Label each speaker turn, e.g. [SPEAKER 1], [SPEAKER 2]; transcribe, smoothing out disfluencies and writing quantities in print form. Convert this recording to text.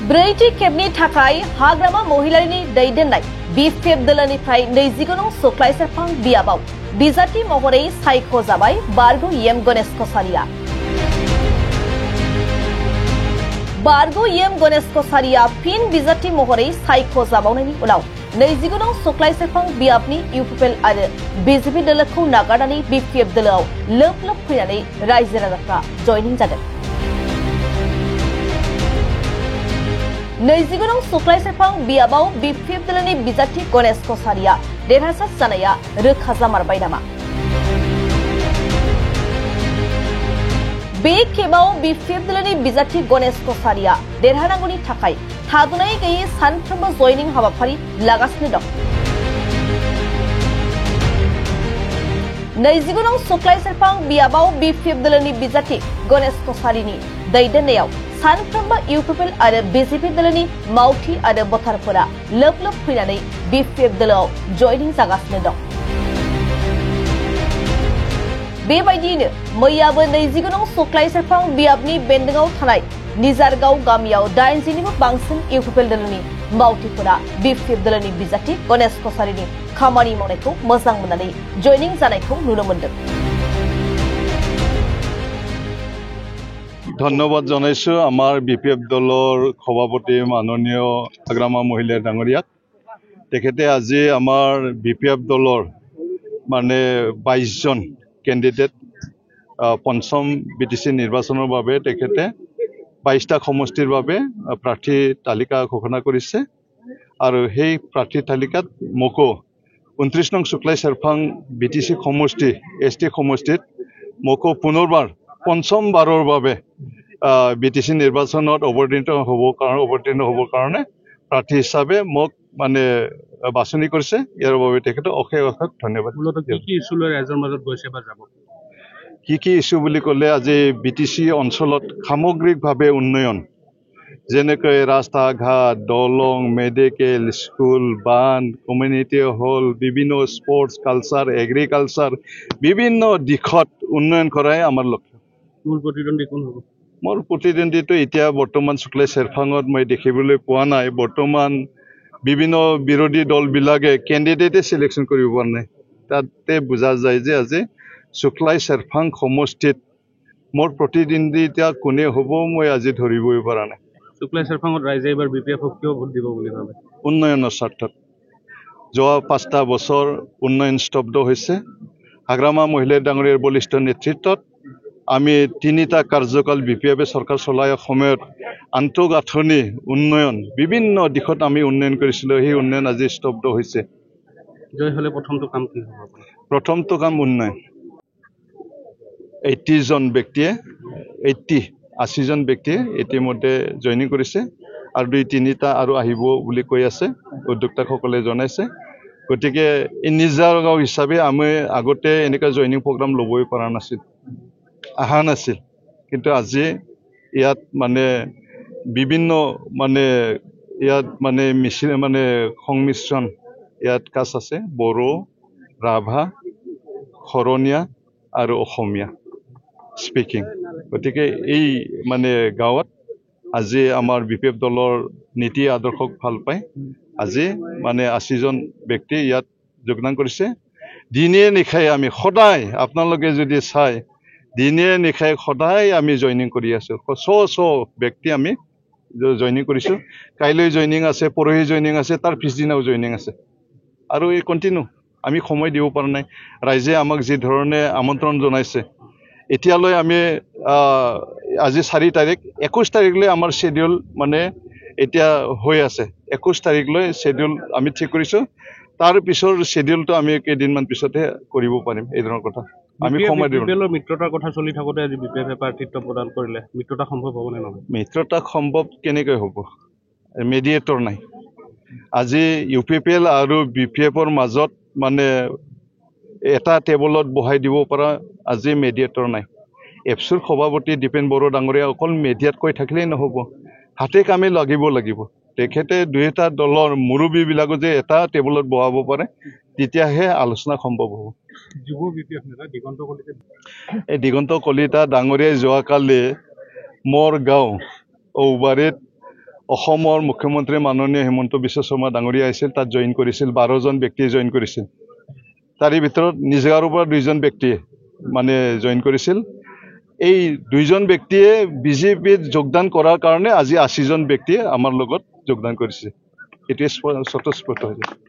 [SPEAKER 1] ब्रैथि खेबनि थाखाय हाग्रामा महिलारिनि दैदेननाय बिपिएफ दोलोनिफ्राय 29 नं सुक्लाय सेरफां बियाबाव बिजाथि महरै सायख'जाबाय बारग' एम गणेश कसारिया। बारग' एम गणेश कसारिया फिन बिजाथि महरै सायख'जाबावनायनि उनाव 29 नं सुक्लाय सेरफां बियाबनि इउपिपिएल आरो बिजेपि दोलोखौ नागारनानै बिपिएफ दोलोआव लोब लोब फैनानै रायजो राजाफ्रा जयनिं जादों। 29 नं सुक्लाय सेरफां बियाबाव बिपिएफ दोलोनि बिजाथि गणेश कसारिया देरहासार जानाया रोखा जामारबाय नामा? बे खेबाव बिपिएफ दोलोनि बिजाथि गणेश कसारिया देरहानांगौनि थाखाय थाद'नाय गैयै सानफ्रोमबो जयनिं हाबाफारि लागासिनो दं। 29 नं सुक्लाय सेरफां बियाबाव बिपिएफ दोलोनि बिजाथि गणेश कसारिनि दैदेननायाव सानफ्रोमबो इउपिपिएल आरो बिजेपि दोलोनि मावथि आरो भटारफोरा लोब लोब फैनानै बिपिएफ दोलोआव जयनिं जागासिनो दं। बेबायदियैनो मैयाबो 29 नं सुक्लाय सेरफां बियाबनि बेन्दोंआव थानाय निजारगाव गामियाव 80 निबो बांसिन इउपिपिएल दोलोनि मावथिफोरा बिपिएफ दोलोनि बिजाथि गणेश कसारिनि खामानि मावनायखौ मोजां मोननानै जयनिं जानायखौ नुनो मोन्दों।
[SPEAKER 2] ধন্যবাদ জানাইছো আমার বিপিএফ দলৰ সভাপতি মাননীয় হাগ্ৰামা মহিলা ডাঙৰীয়াক। তেখেতে আজি আমাৰ বিপিএফ দলৰ মানে 22 জন কেণ্ডিডেট পঞ্চম বিটিসি নিৰ্বাচনৰ বাবে তেখেতে 22টা সমষ্টিৰ বাবে প্ৰাৰ্থী তালিকা ঘোষণা কৰিছে আৰু সেই প্ৰাৰ্থী তালিকাত মোকো 29 নং সুক্লাই সেৰফাং বিটিসি সমষ্টি এসটি সমষ্টিত মোকো পুনৰবাৰ পঞ্চমবাৰৰ বাবে বিটিসি নিৰ্বাচনত অৱতীৰ্ণ হ'বৰ কাৰণে প্ৰাৰ্থী হিচাপে মোক মানে বাছনি কৰিছে। ইয়াৰ বাবে তেখেতক অশেষ অশেষ ধন্যবাদ।
[SPEAKER 3] কি ইছ্যু লৈ ৰাইজৰ মাজত গৈছে বা যাব?
[SPEAKER 2] কি ইছ্যু বুলি ক'লে আজি বিটিসি অঞ্চলত সামগ্ৰিকভাৱে উন্নয়ন যেনেকৈ ৰাস্তা ঘাট দলং মেডিকেল স্কুল বান কমিউনিটি হল বিভিন্ন স্পৰ্টছ কালচাৰ এগ্ৰিকালচাৰ বিভিন্ন দিশত উন্নয়ন কৰাই আমাৰ লক্ষ্য।
[SPEAKER 3] মোৰ প্ৰতিদ্বন্দ্বী কোন হ'ব?
[SPEAKER 2] মোৰ প্ৰতিদ্বন্দ্বীটো এতিয়া বৰ্তমান সুক্লাই সেৰফাঙত মই দেখিবলৈ পোৱা নাই। বৰ্তমান বিভিন্ন বিৰোধী দলবিলাকে কেণ্ডিডেটে সিলেকশ্যন কৰিব পৰা নাই। তাতে বুজা যায় যে আজি সুক্লাই সেৰফাং সমষ্টিত মোৰ প্ৰতিদ্বন্দ্বিতা কোনে হ'ব মই আজি ধৰিবই পৰা নাই।
[SPEAKER 3] সুক্লাই সেৰফাঙত ৰাইজে এবাৰ বিপিএফক কিয় ভোট দিব বুলি ভাবে?
[SPEAKER 2] উন্নয়নৰ স্বাৰ্থত। যোৱা 5টা বছৰ উন্নয়ন স্তব্ধ হৈছে। হাগ্ৰামা মহিলা ডাঙৰীয়াৰ বলিষ্ঠ নেতৃত্বত আমি 3টা কাৰ্যকাল বিপিএফে চৰকাৰ চলাই সময়ত আন্তঃগাঁথনি উন্নয়ন বিভিন্ন দিশত আমি উন্নয়ন কৰিছিলো। সেই উন্নয়ন আজি স্তব্ধ হৈছে।
[SPEAKER 3] জয় হলে প্ৰথমটো কাম কি হ'ব?
[SPEAKER 2] প্ৰথমটো কাম উন্নয়ন। 80 জন ব্যক্তিয়ে ইতিমধ্যে জইনিং কৰিছে আৰু 2-3টা আৰু আহিব বুলি কৈ আছে উদ্যোক্তাসকলে জনাইছে। গতিকে নিজাৰগাঁও হিচাপে আমি আগতে এনেকা জইনিং প্ৰগ্ৰাম ল'বই পৰা নাছিল আহা নাছিল। কিন্তু আজি ইয়াত মানে বিভিন্ন মানে ইয়াত মানে মিছিল মানে সংমিশ্ৰণ ইয়াত কাজ আছে বড়ো ৰাভা খৰণীয়া আৰু অসমীয়া স্পিকিং। গতিকে এই মানে গাঁৱত আজি আমাৰ বিপিএফ দলৰ নীতি আদৰ্শক ভাল পায় আজি মানে 80 জন ব্যক্তি ইয়াত যোগদান কৰিছে। দিনে নিশাই আমি সদায় আপোনালোকে যদি চাই দিনে নিশাই সদায় আমি জইনিং কৰি আছো। শ ব্যক্তি আমি জইনিং কৰিছো। কাইলৈ জইনিং আছে পৰহি জইনিং আছে তাৰ পিছদিনাও জইনিং আছে আৰু এই কন্টিনিউ আমি সময় দিব পৰা নাই। ৰাইজে আমাক যি ধৰণে আমন্ত্ৰণ জনাইছে এতিয়ালৈ আমি আজি 4 তাৰিখ 21 তাৰিখলৈ আমাৰ শেডিউল মানে এতিয়া হৈ আছে। 21 তাৰিখলৈ শেডিউল আমি ঠিক কৰিছো। তাৰ পিছৰ শেডিউলটো আমি কেইদিনমান পিছতে কৰিব পাৰিম। এই ধৰণৰ কথা আমি সময় দিব।
[SPEAKER 3] বিপিএলৰ মিত্ৰতাৰ কথা চলি থাকোতে আজি বিপিএফে প্ৰাৰ্থিত্ব প্ৰদান কৰিলে মিত্ৰতা সম্ভৱ হ'ব নে নহয়?
[SPEAKER 2] মিত্ৰতা সম্ভৱ কেনেকৈ হ'ব? মেডিয়েটৰ নাই। আজি ইউপিপিএল আৰু বিপিএফৰ মাজত মানে এটা টেবুলত বহাই দিব পৰা আজি মেডিয়েটৰ নাই। এফচুৰ সভাপতি দীপেন বড়ো ডাঙৰীয়া অকল মেডিয়াত কৈ থাকিলেই নহ'ব, হাতে কামে লাগিব। তেখেতে 2টা দলৰ মুৰব্বীবিলাকো যে এটা টেবুলত বহাব পাৰে তেতিয়াহে আলোচনা সম্ভৱ হ'ব।
[SPEAKER 3] যুৱ বিপিএফ নেতা
[SPEAKER 2] দিগন্ত কলিতা ডাঙৰীয়াই যোৱাকালি মোৰ গাঁও ঔবাৰীত অসমৰ মুখ্যমন্ত্ৰী মাননীয় হিমন্ত বিশ্ব শৰ্মা ডাঙৰীয়া আহিছিল, তাত জইন কৰিছিল, 12জন ব্যক্তিয়ে জইন কৰিছিল। তাৰে ভিতৰত নিজগাঁৱৰ পৰা 2জন ব্যক্তিয়ে মানে জইন কৰিছিল। এই 2জন ব্যক্তিয়ে বিজেপিত যোগদান কৰাৰ কাৰণে আজি 80জন ব্যক্তিয়ে আমাৰ লগত যোগদান কৰিছে। এটোৱে স্বতঃস্ফূৰ্ত হৈছে।